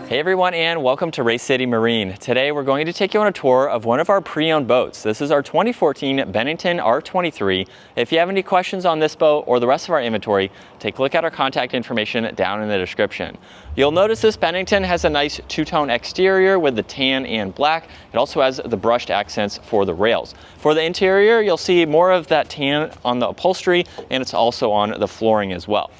Hey everyone, and welcome to Race City Marine. Today we're going to take you on a tour of one of our pre-owned boats. This is our 2014 Bennington R23. If you have any questions on this boat or the rest of our inventory, take a look at our contact information down in the description. You'll notice this Bennington has a nice two-tone exterior with the tan and black. It also has the brushed accents for the rails. For the interior, you'll see more of that tan on the upholstery, and it's also on the flooring as well.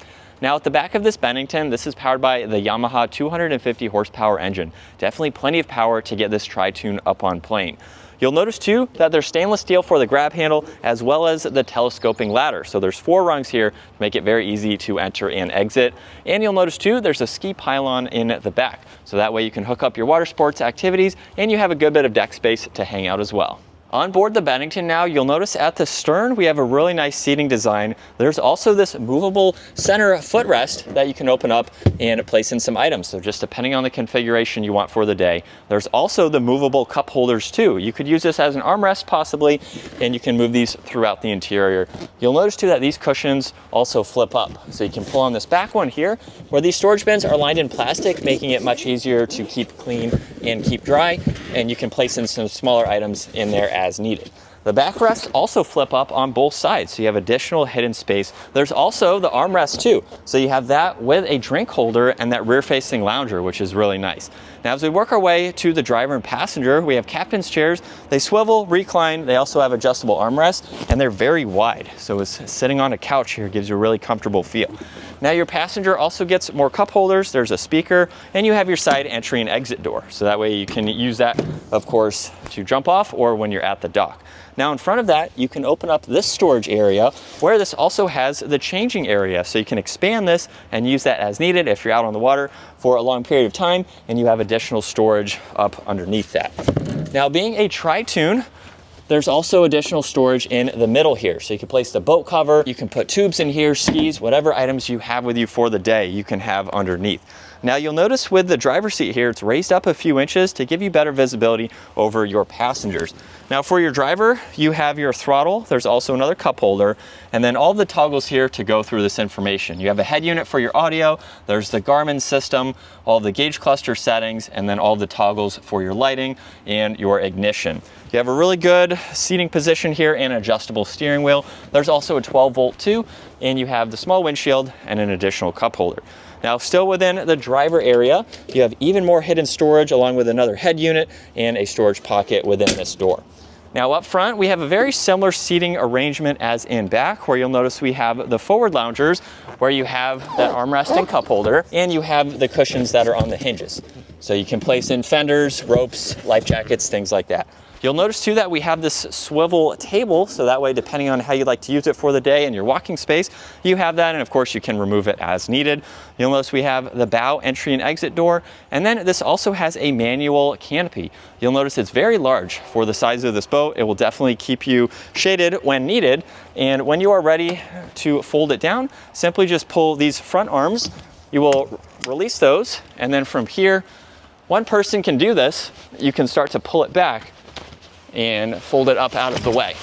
Now at the back of this Bennington, this is powered by the Yamaha 250 horsepower engine. Definitely plenty of power to get this tri-tune up on plane. You'll notice too that there's stainless steel for the grab handle as well as the telescoping ladder. So there's 4 rungs here to make it very easy to enter and exit. And you'll notice too there's a ski pylon in the back. So that way you can hook up your water sports activities and you have a good bit of deck space to hang out as well. On board the Bennington now, you'll notice at the stern we have a really nice seating design. There's also this movable center footrest that you can open up and place in some items. So just depending on the configuration you want for the day. There's also the movable cup holders too. You could use this as an armrest possibly, and you can move these throughout the interior. You'll notice too that these cushions also flip up. So you can pull on this back one here, where these storage bins are lined in plastic, making it much easier to keep clean and keep dry. And you can place in some smaller items in there as needed. The backrests also flip up on both sides, so you have additional hidden space. There's also the armrest too, so you have that with a drink holder and that rear-facing lounger, which is really nice. Now as we work our way to the driver and passenger, we have captain's chairs. They swivel, recline, they also have adjustable armrests, and they're very wide, so sitting on a couch here gives you a really comfortable feel. Now your passenger also gets more cup holders, there's a speaker, and you have your side entry and exit door. So that way you can use that, of course, to jump off or when you're at the dock. Now in front of that, you can open up this storage area where this also has the changing area. So you can expand this and use that as needed if you're out on the water for a long period of time and you have additional storage up underneath that. Now being a tri-tune, there's also additional storage in the middle here. So you can place the boat cover, you can put tubes in here, skis, whatever items you have with you for the day, you can have underneath. Now you'll notice with the driver's seat here, it's raised up a few inches to give you better visibility over your passengers. Now for your driver, you have your throttle, there's also another cup holder, and then all the toggles here to go through this information. You have a head unit for your audio, there's the Garmin system, all the gauge cluster settings, and then all the toggles for your lighting and your ignition. You have a really good seating position here and an adjustable steering wheel. There's also a 12-volt too, and you have the small windshield and an additional cup holder. Now still within the driver area, you have even more hidden storage along with another head unit and a storage pocket within this door. Now up front, we have a very similar seating arrangement as in back, where you'll notice we have the forward loungers where you have that armrest and cup holder, and you have the cushions that are on the hinges. So you can place in fenders, ropes, life jackets, things like that. You'll notice too that we have this swivel table, so that way depending on how you'd like to use it for the day and your walking space, you have that, and of course you can remove it as needed. You'll notice we have the bow entry and exit door, and then this also has a manual canopy. You'll notice it's very large for the size of this boat. It will definitely keep you shaded when needed, and when you are ready to fold it down, simply just pull these front arms. You will release those, and then from here, one person can do this. You can start to pull it back and fold it up out of the way.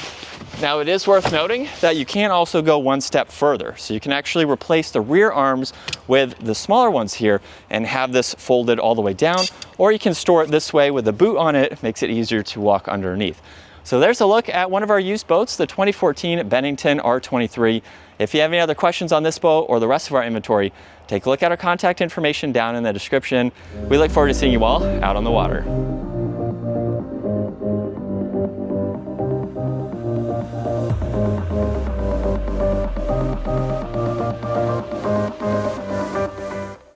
Now it is worth noting that you can also go one step further. So you can actually replace the rear arms with the smaller ones here and have this folded all the way down, or you can store it this way with the boot on it. It makes it easier to walk underneath. So there's a look at one of our used boats, the 2014 Bennington R23. If you have any other questions on this boat or the rest of our inventory, take a look at our contact information down in the description. We look forward to seeing you all out on the water.